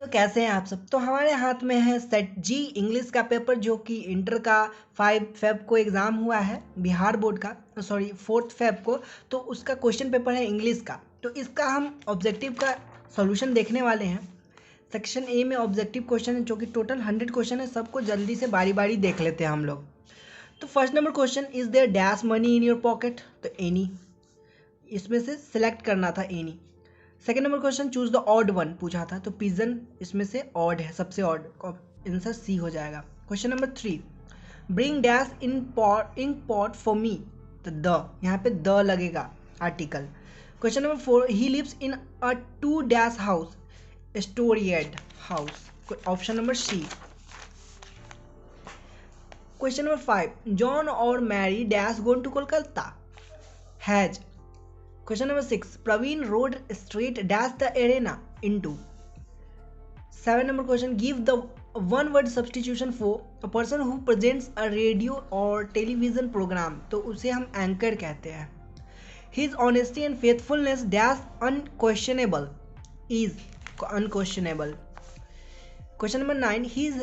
तो कैसे हैं आप सब। तो हमारे हाथ में है सेट जी इंग्लिश का पेपर, जो कि इंटर का 5 फेब को एग्ज़ाम हुआ है बिहार बोर्ड का, सॉरी 4 फेब को। तो उसका क्वेश्चन पेपर है इंग्लिश का। तो इसका हम ऑब्जेक्टिव का सॉल्यूशन देखने वाले हैं। सेक्शन ए में ऑब्जेक्टिव क्वेश्चन है, जो कि टोटल 100 क्वेश्चन है। सबको जल्दी से बारी बारी देख लेते हैं हम लोग। तो first number question, is there dash money in your pocket. तो एनी, इसमें से सिलेक्ट करना था any. Second number question, choose the odd one पूछा था, तो पिजन इसमें से ऑड है, सबसे ऑड, आंसर सी हो जाएगा। Question number 3, bring dash in pot for me. तो द, यहाँ पे द लगेगा article. Question number 4, he lives in a 2 dash house, storeyed house, option number C. Question number 5, John और Mary dash going to Kolkata, has. Question number 6, Praveen rode straight dash the arena into. 7 number question, give the one word substitution for a person who presents a radio or television program. तो उसे हम anchor कहते हैं। His honesty and faithfulness dash unquestionable, is unquestionable. Question number 9, he is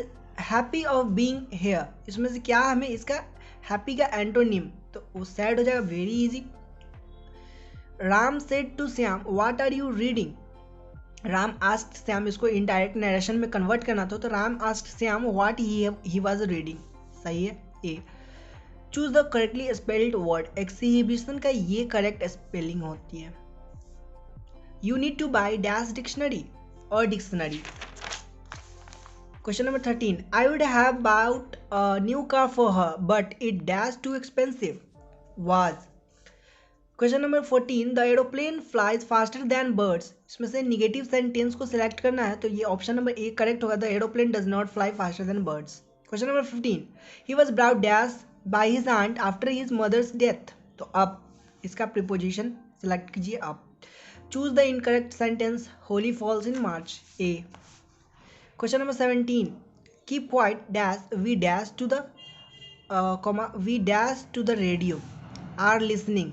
happy of being here. इसमें से क्या हमें इसका happy का एंटोनिम, तो वो सैड हो जाएगा, very easy. Ram said to Shyam what are you reading. Ram asked Shyam, इसको इनडायरेक्ट नरेशन में कन्वर्ट करना था, तो Ram asked Shyam what he was reading, सही है A. Choose the correctly spelled word, exhibition का ये करेक्ट स्पेलिंग होती है। You need to buy dash dictionary, और dictionary. Question number 13, I would have bought a new car for her but it dash too expensive, was. Question number 14, the aeroplane flies faster than birds. इसमें से negative sentence को select करना है, तो ये option number A correct होगा, the aeroplane does not fly faster than birds. Question number 15, he was brought dash by his aunt after his mother's death. तो अब इसका प्रीपोजिशन सिलेक्ट कीजिए आप। Choose the incorrect sentence, Holi falls in March, A. Question number 17, keep quiet dash we dash to the we dash to the radio, are listening.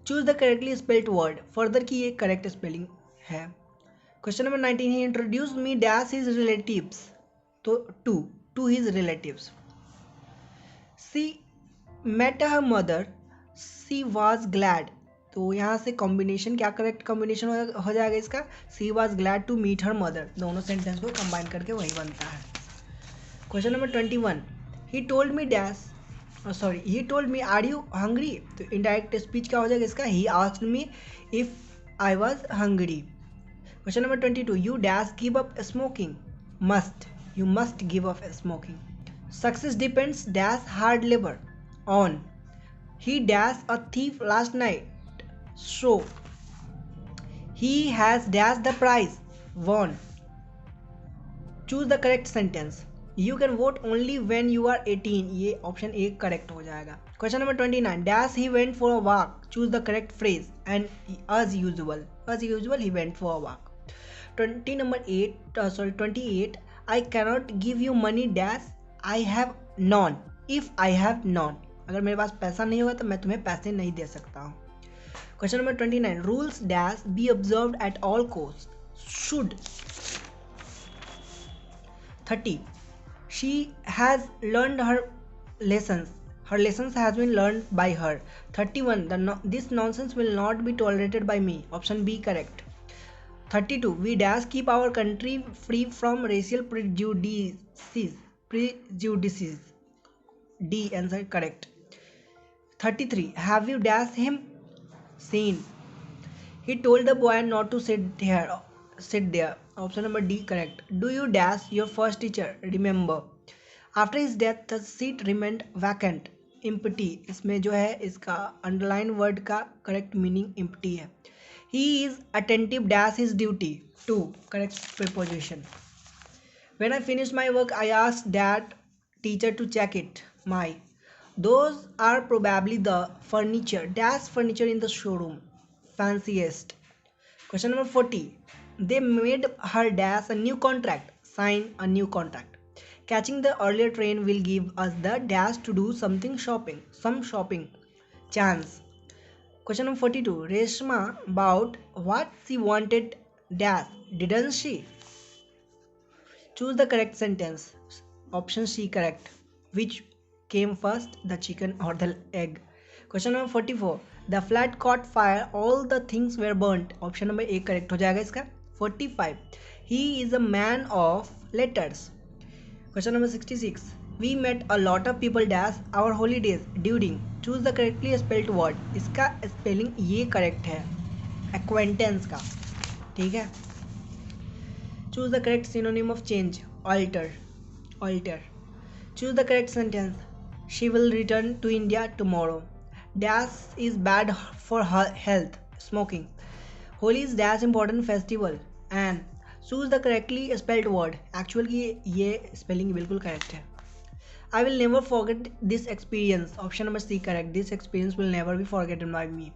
Choose the correctly spelled word, further की ये correct spelling है। Question number 19, he introduce me dash his relatives, तो to his relatives. She met her mother, she was glad, तो यहाँ से combination, क्या correct combination हो जाएगा इसका, she was glad to meet her mother. दोनों सेंटेंस को कंबाइन करके वही बनता है। Question number 21, he told me dash, sorry he told me are you hungry, तो इनडायरेक्ट स्पीच क्या हो जाएगा इसका, he asked me if I was hungry. Question number 22, you dash give up smoking, must, you must give up smoking. Success depends dash hard labour on, he dash a thief last night, so he has dash the prize won. Choose the correct sentence, you can vote only when you are 18, ये option A correct हो जाएगा। Question number 29, dash he went for a walk, choose the correct phrase, and as usual he went for a walk. 28, I cannot give you money dash I have none, if I have none, अगर मेरे पास पैसा नहीं होगा तो मैं तुम्हें पैसे नहीं दे सकता हूँ। Question number 29, rules dash B observed at all cost, should. 30, she has learned her lessons, her lessons has been learned by her। 31, this nonsense will not be tolerated by me, option B correct। 32, we dash keep our country free from racial prejudices, D answer correct। 33, have you dashed him seen, he told the boy not to sit there, option number D correct। Do you dash your first teacher remember, after his death the seat remained vacant, empty। इसमें जो है इसका underline word का correct meaning empty है। he is attentive dash his duty, to correct preposition। when I finished my work I asked that teacher to check it, my, those are probably the furniture dash furniture in the showroom, fanciest। Question number 40, they made her dash a new contract, sign a new contract। Catching the earlier train will give us the dash to do something shopping, some shopping, chance। Question number 42, Reshma bought what she wanted dash, didn't she? Choose the correct sentence. Option C correct. Which came first, the chicken or the egg? Question number 44. The flat caught fire, all the things were burnt. Option number A correct हो जाएगा इसका. 45. He is a man of letters. Question number 66. We met a lot of people dash our holidays during. Choose the correctly spelled word. इसका spelling ये correct है, acquaintance का. ठीक है. Choose the correct synonym of change. Alter. Alter. Choose the correct sentence. She will return to India tomorrow. Dash is bad for her health. Smoking. Holi is dash important festival. And choose the correctly spelled word. Actually ये spelling बिल्कुल correct है. I will never forget this experience. Option number C correct. This experience will never be forgotten by me.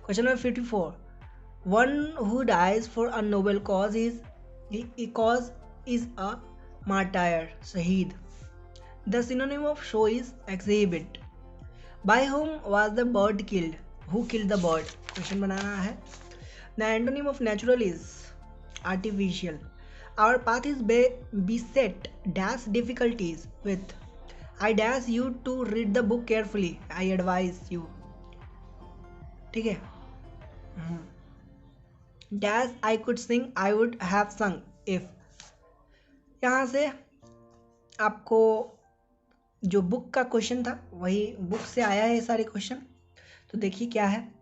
Question number 54. One who dies for a noble cause is a martyr, Shaheed. The synonym of show is exhibit. By whom was the bird killed? Who killed the bird? Question बनाना है. The antonym of natural is artificial. Our path is beset dash difficulties with. I dash you to read the book carefully. I advise you. ठीक है. Dash I could sing, I would have sung if. यहाँ से आपको जो book का question था वही book से आया है ये सारे क्वेश्चन. तो देखिए क्या है.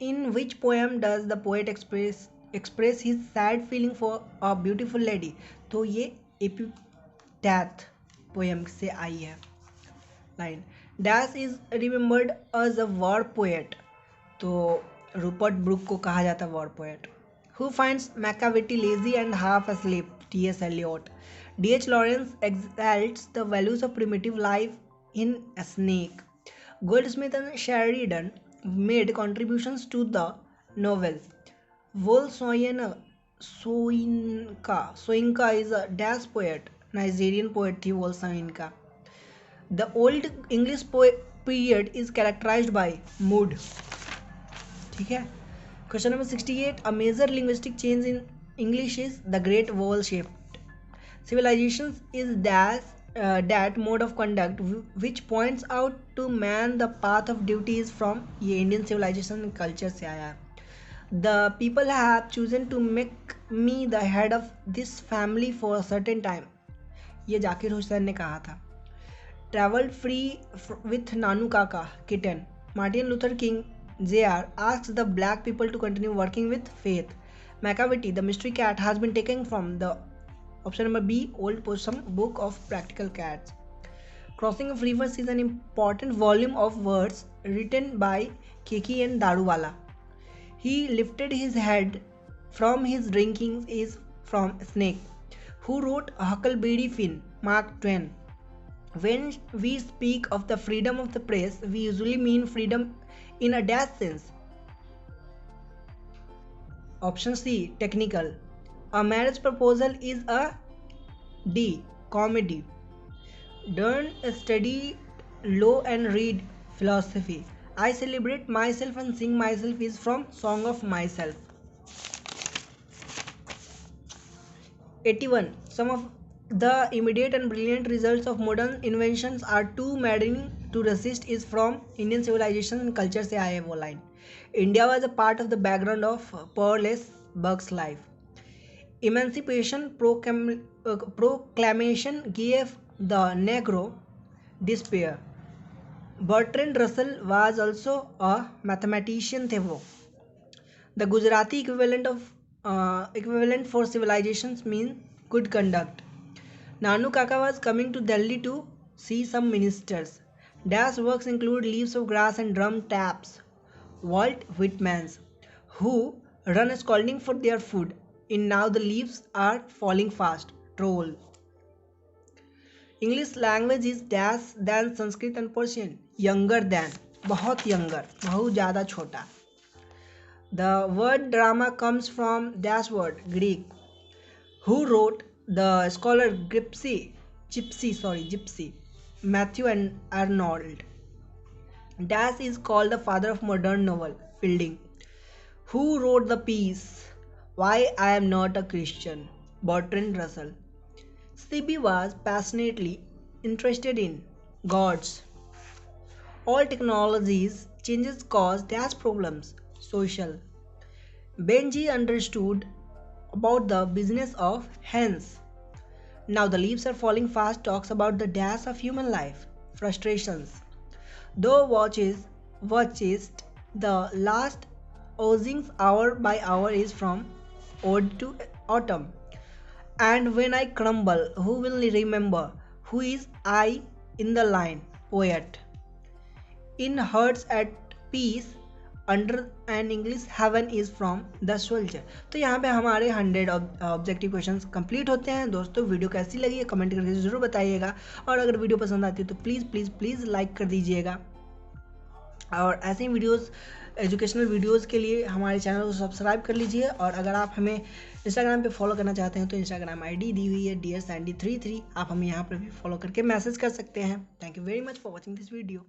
In which poem does the poet express his sad feeling for a beautiful lady. तो ये एपिटैथ पोएम से आई है line. Dash is remembered as a war poet. तो रूपर्ट ब्रुक को कहा जाता है war poet. Who finds Macavity lazy and half asleep? T.S. Eliot. D.H. Lawrence exalts the values of primitive life in a snake. Goldsmith and Sheridan made contributions to the novel. Soyinka is a dash poet. Nigerian poet थी Soyinka. The Old English period is characterized by mood. ठीक है. Question number 68. A major linguistic change in English is the Great Vowel Shift. Civilizations is that mode of conduct which points out to man the path of duty is from. ये Indian civilization culture से आया. The people have chosen to make me the head of this family for a certain time. ये जाकिर हुसैन ने कहा था. Traveled free with Nanu Kaka kitten. Martin Luther King Jr. asks the black people to continue working with faith. Macavity, the mystery cat, has been taken from the option number B, Old Possum Book of Practical Cats. Crossing of Rivers is an important volume of words written by Keki and Daruwala. He lifted his head from his drinking is from Snake. Who wrote Huckleberry Finn? Mark Twain. When we speak of the freedom of the press, we usually mean freedom in a dash sense. Option C, technical. A marriage proposal is a D, comedy. Don't study law and read philosophy. I celebrate myself and sing myself is from Song of Myself. 81. Some of the immediate and brilliant results of modern inventions are too maddening to resist is from Indian civilization and culture से आए वो line. India was a part of the background of Pearl's Buck's life. Emancipation Proclamation gave the Negro despair. Bertrand Russell was also a mathematician थे वो. The Gujarati equivalent for civilizations means good conduct. Nanu Kaka was coming to Delhi to see some ministers. Dash works include Leaves of Grass and Drum Taps. Walt Whitman's, who run scolding for their food. In Now the Leaves are Falling Fast. Troll. English language is dash than Sanskrit and Persian. Younger than. बहुत younger. बहुत ज़्यादा छोटा. The word drama comes from dash word Greek. Who wrote? The scholar Gypsy. Matthew and Arnold. Dash is called the father of modern novel. Fielding. Who wrote the piece Why I Am Not a Christian? Bertrand Russell. CB was passionately interested in gods. All technologies changes cause dash problems. Social. Benji understood about the business of hens. Now the leaves are falling fast talks about the dash of human life. Frustrations. Though watches the last oozings hour by hour is from ode to autumn. And when I crumble, who will remember? Who is I in the line? Poet. In hearts at peace under an English heaven is from the soldier. तो यहाँ पे हमारे 100 objective questions complete होते हैं। दोस्तों video कैसी लगी है कमेंट करके ज़रूर बताइएगा, और अगर वीडियो पसंद आती है तो प्लीज़ प्लीज़ प्लीज़ लाइक कर दीजिएगा। और ऐसे ही वीडियोस एजुकेशनल वीडियोस के लिए हमारे चैनल को सब्सक्राइब कर लीजिए। और अगर आप हमें इंस्टाग्राम पे फॉलो करना चाहते हैं तो इंस्टाग्राम ID दी हुई है DSAndy33, आप हमें यहाँ पर भी फॉलो करके मैसेज कर सकते हैं। Thank you very much for watching this video.